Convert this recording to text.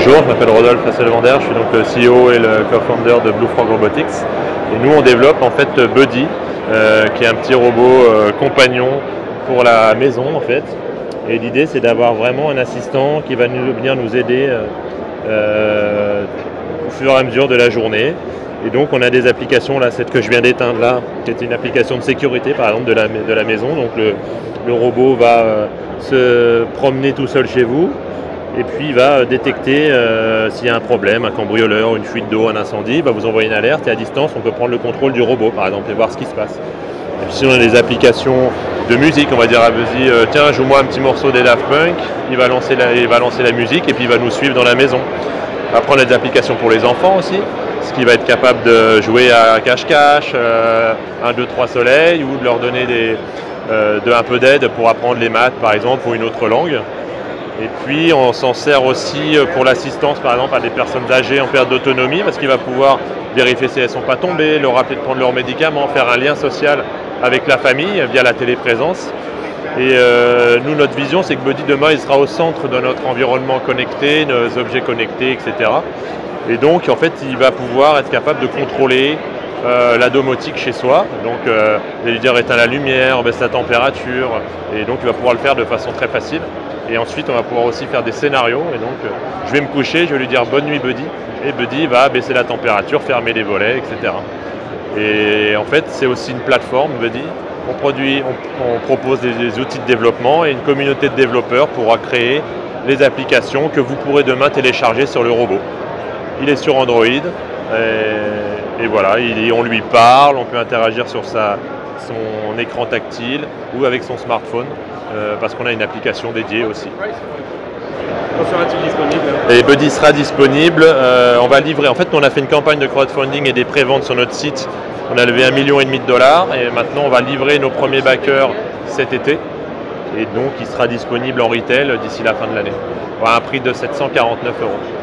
Bonjour, je m'appelle Rodolphe Hasselvander, je suis donc le CEO et le co-founder de Blue Frog Robotics. Et nous on développe en fait Buddy, qui est un petit robot compagnon pour la maison en fait. Et l'idée c'est d'avoir vraiment un assistant qui va venir nous aider au fur et à mesure de la journée. Et donc on a des applications, là, celle que je viens d'éteindre là, qui est une application de sécurité par exemple de la maison. Donc le robot va se promener tout seul chez vous. Et puis il va détecter s'il y a un problème, un cambrioleur, une fuite d'eau, un incendie, il va vous envoyer une alerte et à distance on peut prendre le contrôle du robot par exemple et voir ce qui se passe. Et puis si on a des applications de musique, on va dire à Buddy, tiens joue-moi un petit morceau des Daft Punk, il va lancer la musique et puis il va nous suivre dans la maison. Après on a des applications pour les enfants aussi, ce qui va être capable de jouer à cache-cache, 1, 2, 3 soleil ou de leur donner un peu d'aide pour apprendre les maths par exemple ou une autre langue. Et puis on s'en sert aussi pour l'assistance par exemple à des personnes âgées en perte d'autonomie parce qu'il va pouvoir vérifier si elles ne sont pas tombées, leur rappeler de prendre leurs médicaments, faire un lien social avec la famille via la téléprésence. Et nous notre vision c'est que Buddy demain il sera au centre de notre environnement connecté, nos objets connectés, etc. Et donc en fait il va pouvoir être capable de contrôler la domotique chez soi, donc lui dire éteins la lumière, baisse la température, et donc il va pouvoir le faire de façon très facile. Et ensuite on va pouvoir aussi faire des scénarios, et donc je vais me coucher, je vais lui dire bonne nuit Buddy, et Buddy va baisser la température, fermer les volets, etc. Et en fait c'est aussi une plateforme Buddy, on propose des outils de développement et une communauté de développeurs pourra créer les applications que vous pourrez demain télécharger sur le robot. Il est sur Android, et voilà, on lui parle, on peut interagir sur son écran tactile ou avec son smartphone, parce qu'on a une application dédiée aussi. Quand sera-t-il disponible? Et Buddy sera disponible, on va livrer. En fait, on a fait une campagne de crowdfunding et des préventes sur notre site. On a levé 1,5 million de dollars et maintenant on va livrer nos premiers backers cet été. Et donc il sera disponible en retail d'ici la fin de l'année, à un prix de 749 €.